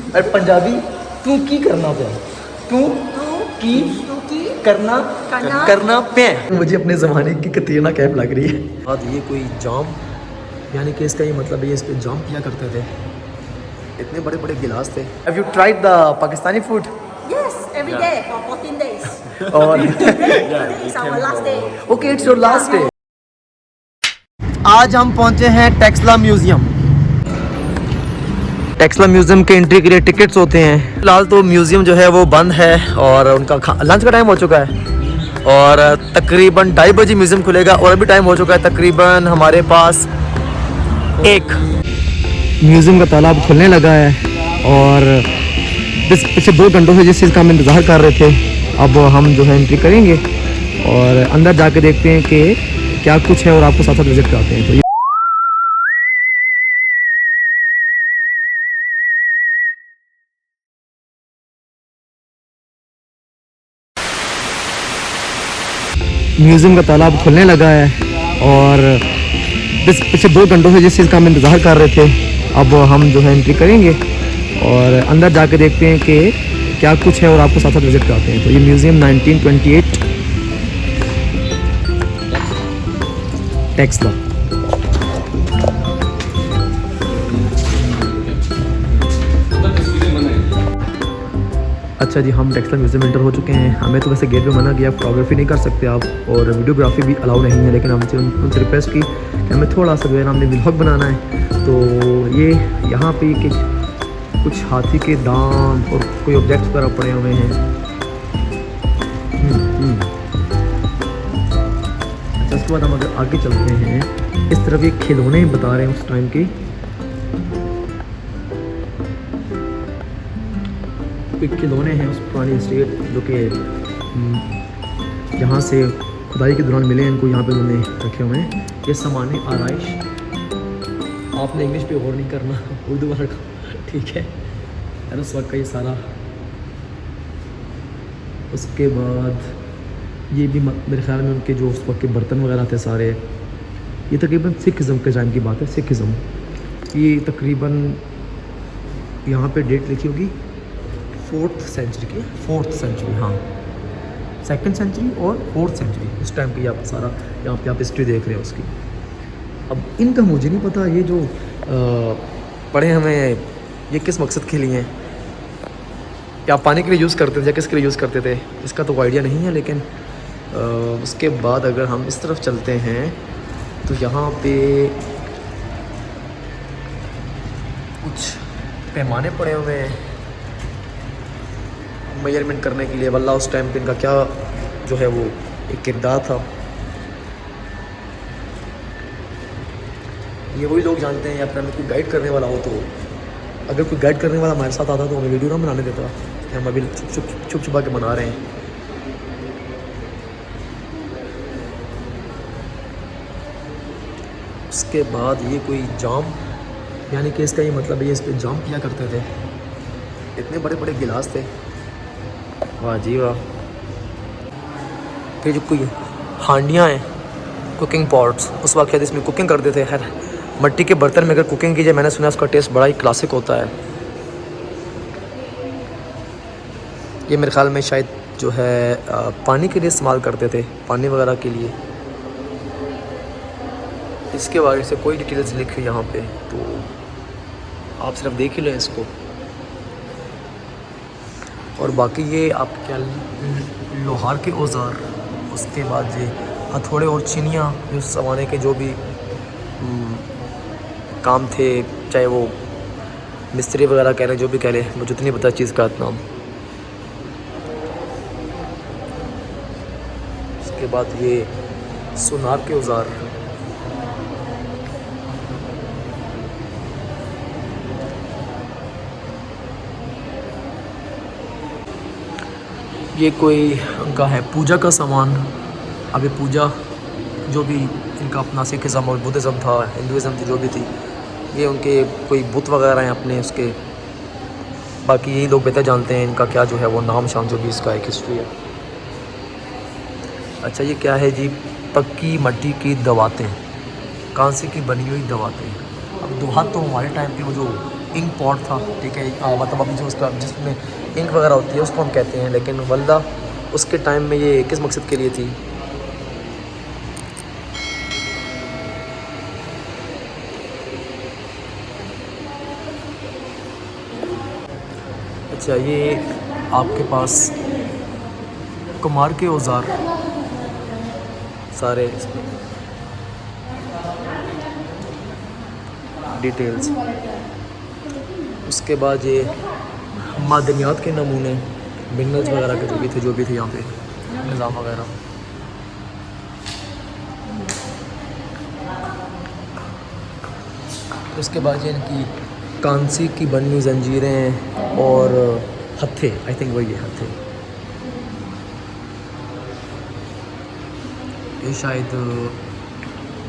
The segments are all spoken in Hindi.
और पंजाबी तू की करना पे, तू की करना करना पे। मुझे अपने ज़माने की कतरीना कैफ लग रही है। बाद ये कोई जाम, यानी कि इसका ये मतलब है इस पे जाम पिया करते थे, इतने बड़े बड़े गिलास थे। Have you tried the Pakistani food? Yes, every day for 14 days. और Today is our last day. Okay, it's your last day. आज हम पहुंचे हैं टेक्सला म्यूजियम। टेक्सला म्यूजियम के एंट्री के लिए टिकट्स होते हैं। फिलहाल तो म्यूजियम जो है वो बंद है और उनका लंच का टाइम हो चुका है और तकरीबन 2:30 बजे म्यूजियम खुलेगा और अभी टाइम हो चुका है तकरीबन हमारे पास 1। म्यूजियम का ताला खुलने लगा है और पिछले 2 घंटों से जिस चीज़ का हम इंतज़ार कर रहे थे, अब हम जो है एंट्री करेंगे और अंदर जाके देखते हैं कि क्या कुछ है और आपको साथ साथ विजिट कराते हैं। तो ये म्यूजियम का ताला खुलने लगा है और पिछले 2 घंटों से जिस चीज़ का हम इंतज़ार कर रहे थे, अब हम जो है एंट्री करेंगे और अंदर जाके देखते हैं कि क्या कुछ है और आपको साथ साथ विजिट कराते हैं। तो ये म्यूज़ियम 1928 टेक्सला। अच्छा जी, हम टेक्सला म्यूज़ियम एंटर हो चुके हैं। हमें तो वैसे गेट पे मना किया, फोटोग्राफी नहीं कर सकते आप और वीडियोग्राफी भी अलाउ नहीं है, लेकिन हमसे उनसे रिक्वेस्ट की कि हमें थोड़ा सा जो है हमने व्लॉग बनाना है। तो ये यहाँ पे कि कुछ हाथी के दांत और कोई ऑब्जेक्ट्स वगैरह पड़े हुए हैं। अच्छा, उसके बाद हम अगर आगे चलते हैं, इस तरफ ये खिलौने बता रहे हैं उस टाइम के, कोई खिलौने हैं उस पुरानी स्टेट जो कि यहाँ से खुदाई के दौरान मिले हैं, इनको यहाँ पे उन्होंने रखे हुए हैं। ये सामान्य आराइश, आपने इंग्लिश पे गौर नहीं करना, उर्दू वाला ठीक है। और उस वक्त का ये सारा, उसके बाद ये भी मेरे ख्याल में उनके जो उस वक्त के बर्तन वगैरह थे सारे। ये तकरीबन सिखिज़म के टाइम की बात है, सिखिज़म। ये तकरीबन यहाँ पे डेट लिखी होगी 4th सेंचुरी की, 4th सेंचुरी, हाँ 2nd सेंचुरी और 4th सेंचुरी, उस टाइम की आप सारा यहाँ पे आप हिस्ट्री देख रहे हो उसकी। अब इनका मुझे नहीं पता ये जो पढ़े हमें ये किस मकसद के लिए हैं, या पानी के लिए यूज़ करते थे या किसके लिए यूज़ करते थे, इसका तो आइडिया नहीं है। लेकिन उसके बाद अगर हम इस तरफ चलते हैं तो यहाँ पे कुछ पैमाने पड़े हुए हैं मेजरमेंट करने के लिए। वल्लाह उस टाइम पे इनका क्या जो है वो एक किरदार था, ये वही लोग जानते हैं। या फिर हमें कोई गाइड करने वाला हो, तो अगर कोई गाइड करने वाला हमारे साथ आता तो हमें वीडियो ना बनाने देता। हम अभी छुप छुपा के बना रहे हैं। उसके बाद ये कोई जाम, यानी कि इसका ये मतलब है इस पे जाम पिया करते थे, इतने बड़े बड़े गिलास थे। वाह जी वाह। फिर जो कोई हांडियाँ हैं, कुकिंग पॉट्स, उस वक्त इसमें कुकिंग करते थे। खैर मट्टी के बर्तन में अगर कुकिंग की जाए, मैंने सुना उसका टेस्ट बड़ा ही क्लासिक होता है। ये मेरे ख्याल में शायद जो है पानी के लिए इस्तेमाल करते थे, पानी वगैरह के लिए। इसके बारे से कोई डिटेल्स लिखी यहाँ पे, तो आप सिर्फ देख ही लें इसको। और बाकी ये आप क्या लोहार के औजार, उसके बाद ये हथौड़े और चिनियाँ, उस ज़माने के जो भी काम थे, चाहे वो मिस्त्री वगैरह कह रहे हैं, जो भी कह रहे हैं, मुझे तो नहीं पता चीज़ का नाम। उसके बाद ये सुनार के औजार, ये कोई उनका है पूजा का सामान। अभी पूजा जो भी इनका अपना सिखिज़म और बुद्धिज़्म था, हिंदुज़म थी, जो भी थी, ये उनके कोई बुत वगैरह हैं अपने उसके। बाकी यही लोग बेहतर जानते हैं इनका क्या जो है वो नाम शाम, जो भी इसका एक हिस्ट्री है। अच्छा, ये क्या है जी? पक्की मट्टी की दवातें, कांसे की बनी हुई दवातें। अब दोहा तो हमारे टाइम पे वो जो इंक पॉट था, ठीक है, मतलब अभी जो उसका जिसमें इंक वगैरह होती है उसको हम कहते हैं, लेकिन वल्दा उसके टाइम में ये किस मकसद के लिए थी। अच्छा, ये आपके पास कुमार के औजार सारे डिटेल्स। उसके बाद ये मादनियात के नमूने, मिनरल्स वगैरह के जो भी थे यहाँ पे निज़ाम वगैरह। उसके बाद ये इनकी कांसी की बनी हुई जंजीरें और हत्थे, आई थिंक वही है हत्थे। ये शायद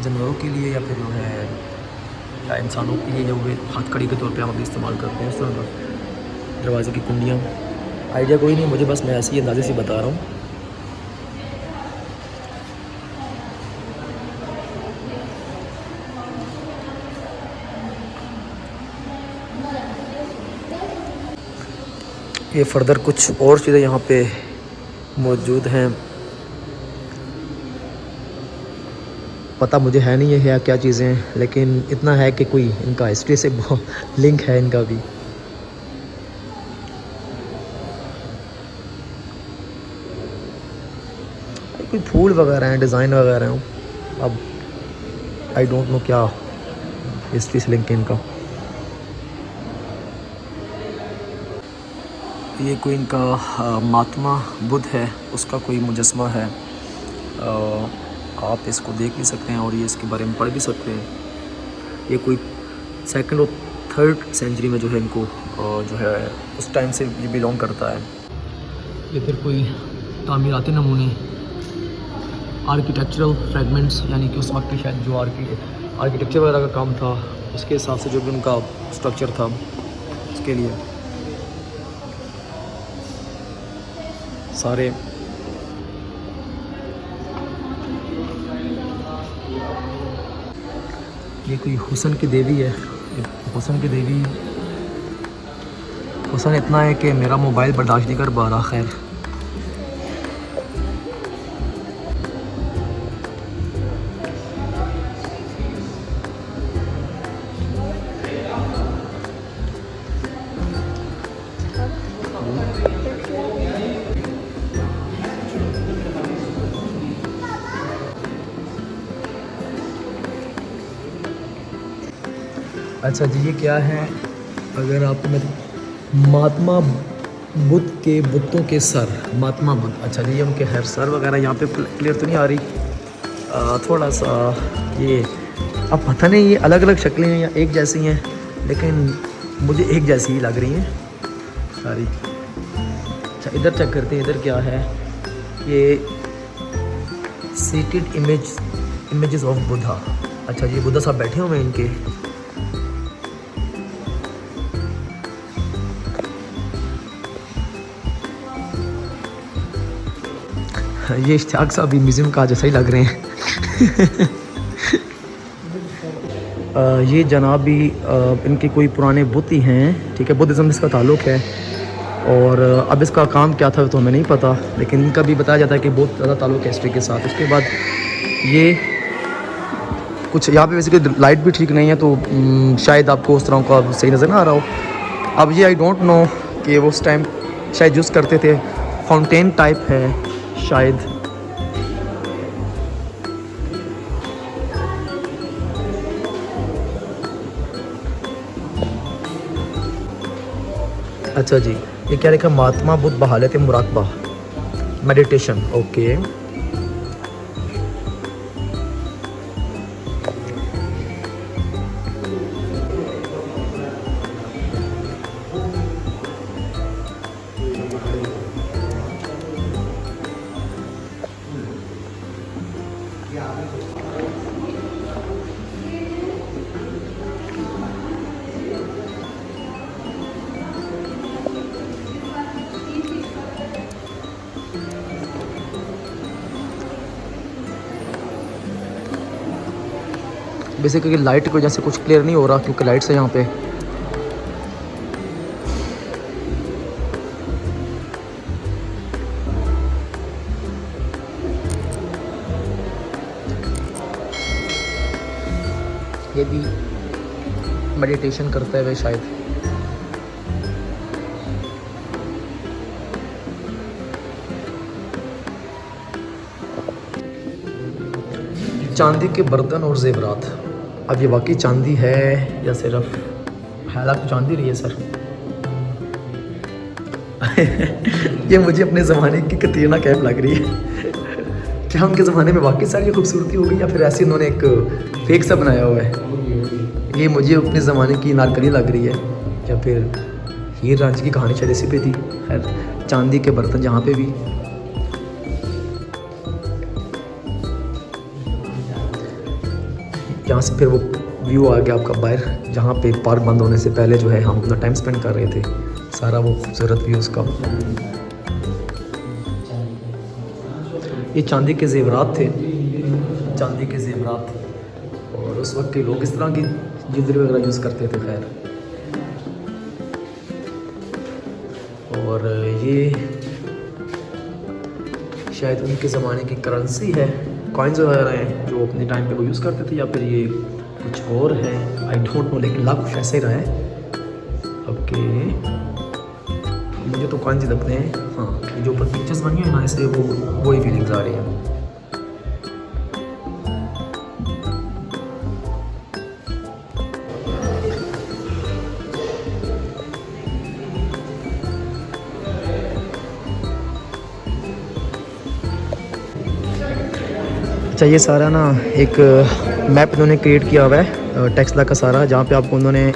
जानवरों के लिए या फिर जो है या इंसानों के लिए जो वे हथकड़ी के तौर पे हम अभी इस्तेमाल करते हैं, उस तरह का। दरवाजे की कुंडियाँ, आइडिया कोई नहीं मुझे, बस मैं ऐसे ही अंदाजे से बता रहा हूँ। ये फर्दर कुछ और चीज़ें यहाँ पे मौजूद हैं, पता मुझे है नहीं है क्या चीज़ें हैं, लेकिन इतना है कि कोई इनका हिस्ट्री से लिंक है इनका भी। कोई फूल वगैरह हैं, डिज़ाइन वगैरह हैं, अब आई डोंट नो क्या हिस्ट्री से लिंक है इनका। ये कोई इनका महात्मा बुद्ध है, उसका कोई मुजस्मा है, आप इसको देख भी सकते हैं और ये इसके बारे में पढ़ भी सकते हैं। ये कोई 2nd और 3rd सेंचुरी में जो है इनको जो है उस टाइम से ये बिलोंग करता है। ये फिर कोई तामीराती नमूने, आर्किटेक्चरल फ्रेगमेंट्स, यानी कि उस वक्त के शायद जो आर्किटेक्चर वगैरह का काम था उसके हिसाब से जो भी उनका स्ट्रक्चर था उसके लिए सारे। ये कोई हुसन की देवी है, हुसन की देवी। हुसन इतना है कि मेरा मोबाइल बर्दाश्त नहीं कर पा रहा। खैर, अच्छा जी, ये क्या है? अगर आप महात्मा बुद्ध के बुतों के सर, महात्मा बुद्ध, अच्छा जी, ये उनके हर सर वगैरह यहाँ पे क्लियर तो नहीं आ रही, थोड़ा सा ये अब पता नहीं ये अलग अलग शक्लें हैं या एक जैसी हैं, लेकिन मुझे एक जैसी ही लग रही हैं सारी। अच्छा, इधर चेक करते हैं, इधर क्या है? ये सीटेड इमेजेस ऑफ बुद्धा। अच्छा जी, बुद्धा साहब बैठे हुए हैं इनके। ये इश्तियाक साहब भी म्यूज़ियम का जैसा ही लग रहे हैं। ये जनाब भी इनके कोई पुराने बुत ही हैं, ठीक है, बुद्धिज़्म इसका ताल्लुक़ है। और अब इसका काम क्या था तो हमें नहीं पता, लेकिन इनका भी बताया जाता है कि बहुत ज़्यादा ताल्लुक़ है हिस्ट्री के साथ। उसके बाद ये कुछ यहाँ पे बेसिकली लाइट भी ठीक नहीं है, तो शायद आपको उस तरह का सही नज़र ना आ रहा हो। अब ये आई डोंट नो कि वो उस टाइम शायद यूज़ करते थे, फाउंटेन टाइप है शायद। अच्छा जी, ये क्या लिखा? महात्मा बुद्ध बहालत मुराकबा, मेडिटेशन। ओके, बेसिकली लाइट की वजह से कुछ क्लियर नहीं हो रहा, क्योंकि लाइट्स है यहाँ पे। ये भी मेडिटेशन करते हुए शायद। चांदी के बर्तन और जेवरात, अब ये वाकई चांदी है या सिर्फ हालात तो चांदी रही है सर। ये मुझे अपने ज़माने की कतरीना कैफ लग रही है। क्या उनके ज़माने में वाकई सारी खूबसूरती हो गई या फिर ऐसे इन्होंने एक फेक सा बनाया हुआ है। ये मुझे अपने ज़माने की नारकली लग रही है या फिर हीर रांझी की कहानी शायद इसी पे थी। खैर, चांदी के बर्तन जहाँ पे भी। यहाँ से फिर वो व्यू आ गया आपका बाहर, जहाँ पे पार्क बंद होने से पहले जो है हम अपना टाइम स्पेंड कर रहे थे। सारा वो खूबसूरत व्यू उसका। ये चांदी के जेवरात थे, चांदी के जेवरात थे और उस वक्त के लोग इस तरह की ज्वेलरी वगैरह यूज़ करते थे। खैर, और ये शायद उनके ज़माने की करेंसी है, कॉइन्स वगैरह हैं जो अपने टाइम पे वो यूज़ करते थे, या फिर ये कुछ और है, आई डोंट नो, लेकिन लग कुछ ऐसे ही रहा है। ओके, मुझे तो कॉइन्स ही लगते हैं। हाँ, ये जो ऊपर पिक्चर्स बनी है ना, इससे वो ही फीलिंग्स आ रही हैं। अच्छा, ये सारा ना एक मैप इन्होंने क्रिएट किया हुआ है टेक्सला का सारा, जहाँ पे आपको उन्होंने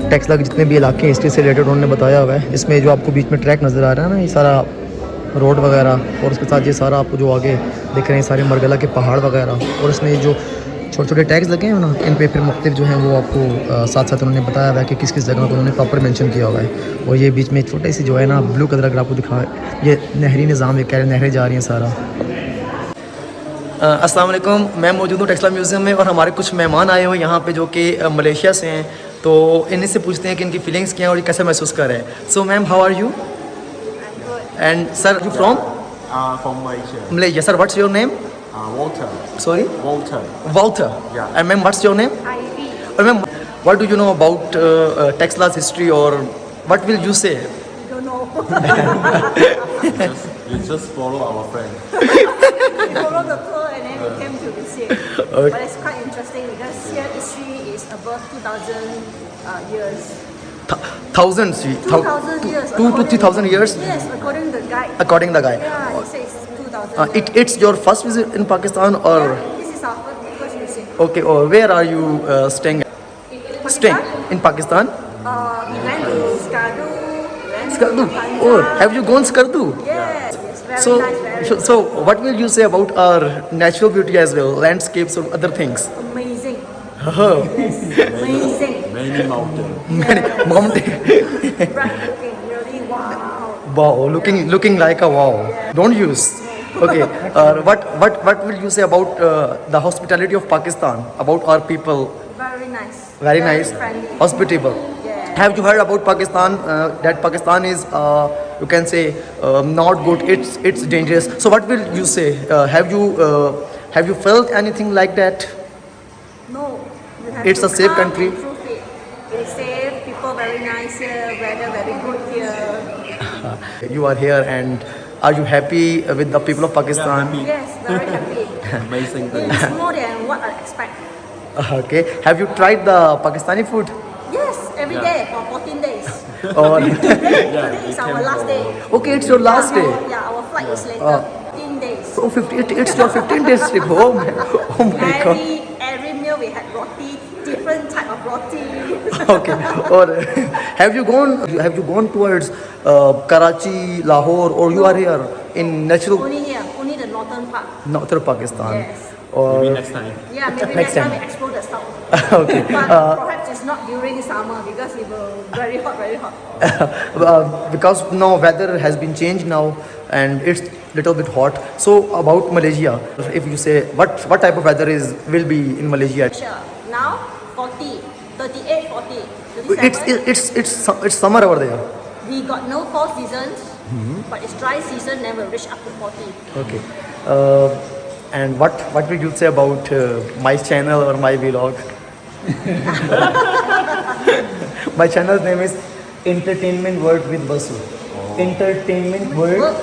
टेक्सला के जितने भी इलाके हिस्ट्री से रिलेटेड उन्होंने बताया हुआ है। इसमें जो आपको बीच में ट्रैक नज़र आ रहा है ना, ये सारा रोड वगैरह, और उसके साथ ये सारा आपको जो आगे दिख रहे हैं सारे मरगला के पहाड़ वगैरह, और इसमें जो छोटे छोटे टैग्स लगे हैं ना, इन पे फिर मुख्तलिफ जो हैं वो आपको साथ साथ उन्होंने बताया हुआ है कि किस किस जगह को उन्होंने प्रॉपर मेंशन किया हुआ है। और ये बीच में छोटे सी जो है ना ब्लू कलर अगर आपको दिखा, ये नहरी निज़ाम है, कह रहे नहरें जा रही हैं सारा। अस्सलाम वालेकुम, मैं मौजूद हूँ टेक्सला म्यूज़ियम में और हमारे कुछ मेहमान आए हुए यहाँ पे जो कि मलेशिया से हैं, तो इन्हीं से पूछते हैं कि इनकी फीलिंग्स क्या हैं और ये कैसे महसूस कर रहे हैं। So ma'am, how are you? And sir, you from? From Malaysia. Malaysia. Sir, what's your name? Walter. Sorry? Walter. Walter. Yeah. And ma'am, what's your name? Ivy. Ma'am, what do you know about Tesla's history, or what will you say? Don't know. You just follow our friend. We followed the tour and then we came to visit. Okay. But it's quite interesting because here history is above 2,000 years. Thousands. 2,000 years. 2 to 3,000 years. Yes, according to the guide. According to the guy. Yeah, he says 2,000 years. It's your first visit in Pakistan, or Yeah, this is our first visit. okay? Or where are you staying? Pakistan? Staying in Pakistan. We went to Skardu. went to Skardu. Punjab. Oh, have you gone Skardu? Yes, yes, very So, nice, very so what will you say about our natural beauty as well, landscapes or other things? amazing. Oh, Amazing. Many mountains. mountain. Breathtaking, really wow. Wow, looking like a wow. Don't use. Okay. What will you say about the hospitality of Pakistan? About our people? Very nice. Very nice. Friendly. Hospitable. Yeah. Have you heard about Pakistan? That Pakistan is, you can say, not good. It's dangerous. So what will you say? Have you felt anything like that? No. You have It's to a safe come country. and prove it. It is safe. People very nice here. Weather very good here. You are here, and are you happy with the people of Pakistan? Yeah, Yes, very happy. Amazing thing. It's more than what I expect. Okay. Have you tried the Pakistani food? Yes, every Yeah. day for 14 days. Or Today we is our came last for- day. okay, it's your last day. Yeah, our flight is later. 15 days. Oh, 50, it's your 15 days trip. Oh my God. Every meal we had roti, different type of roti. Okay. Or have you gone towards Karachi, Lahore, or you are here in natural Only here, only the northern part. northern Pakistan? Yes. Or Maybe next time. Yeah, maybe Next next time time. we explore the south. Okay. But perhaps it's not during summer because it will very hot, very hot. Because now weather has been changed now, and it's little bit hot. So about Malaysia, if you say what type of weather will be in Malaysia? Sure. Now 40, 38, 40, 37. It's summer over there. We got no fall seasons, but it's dry season, then we'll reach up to 40. Okay. And what will you say about my channel or my vlog? My channel's name is Entertainment World with Vasu. Entertainment World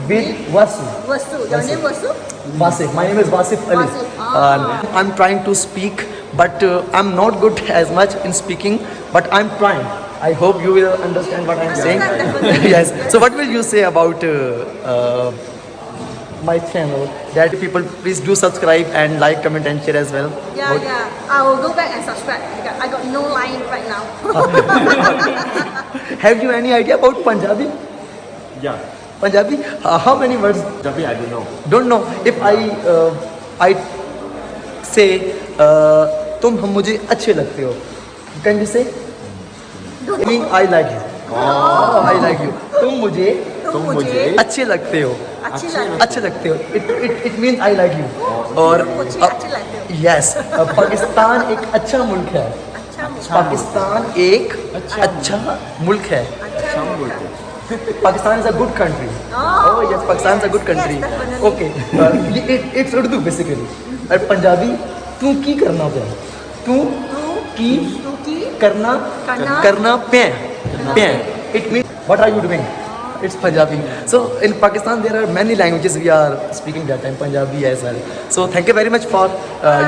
with Vasu. Vasu. Your name Vasu? Vasif. My name is Vasif Ali. Vasif. Ah. I'm trying to speak, but I'm not good as much in speaking, but I'm trying. I hope you will understand what I'm saying. Definitely. Yes. So what will you say about my channel? That people please do subscribe and like, comment and share as well. Yeah, What- yeah. I will go back and subscribe because I got no line right now. Have you any idea about Punjabi? Yeah. Punjabi? How many words? Jabi, I don't know. Don't know. If I say तुम हम मुझे अच्छे लगते हो, can you say? I mean I like you. I like you. तुम मुझे तुम मुझे अच्छे लगते हो. अच्छी लगती अच्छे लगते हो. It means I like you. और मुझे अच्छी लगती हो. yes, पाकिस्तान एक अच्छा मुल्क है. अच्छा मुझे. पाकिस्तान एक अच्छा मुल्क है. अच्छा मुझे. Pakistan is a good country. Oh yes, Pakistan is a good country. Yes, definitely. Okay, it's Urdu basically. और पंजाबी तू की करना पे, तू की तू की करना करना पे पे. It means what are you doing? It's Punjabi. So in Pakistan there are many languages we are speaking that time, Punjabi as well. So thank you very much for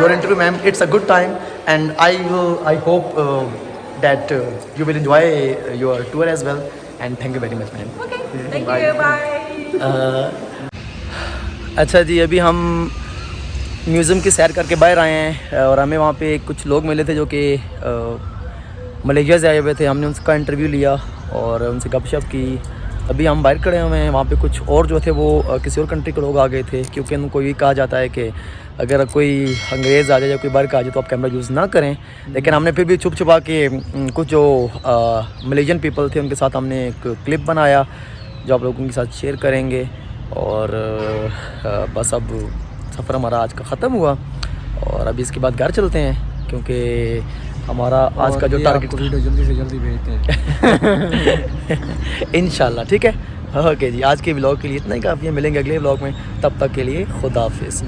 your interview, ma'am. It's a good time, and I hope that you will enjoy your tour as well. And thank you very much, ma'am. Okay. Thank you. Bye. अच्छा जी, अभी हम म्यूज़ियम की सैर करके बाहर आए हैं और हमें वहाँ पे कुछ लोग मिले थे जो कि मलेशिया से आए हुए थे. हमने उनका इंटरव्यू लिया और उनसे गपशप की. अभी हम बाहर खड़े हुए हैं. वहाँ पे कुछ और जो थे वो किसी और कंट्री के लोग आ गए थे, क्योंकि उनको ये कहा जाता है कि अगर कोई अंग्रेज़ आ जाए या कोई बाहर का आ जाए तो आप कैमरा यूज़ ना करें. लेकिन हमने फिर भी छुप छुपा के कुछ जो मलेशियन पीपल थे उनके साथ हमने एक क्लिप बनाया जो आप लोगों के साथ शेयर करेंगे. और बस अब सफ़र हमारा आज का ख़त्म हुआ और अभी इसके बाद घर चलते हैं, क्योंकि हमारा आज का जो टारगेट वीडियो जल्दी से जल्दी भेजते हैं. इंशाल्लाह. ठीक है. ओके जी, आज के व्लॉग के लिए इतना ही काफ़ी है. मिलेंगे अगले व्लॉग में. तब तक के लिए खुदा हाफिज़.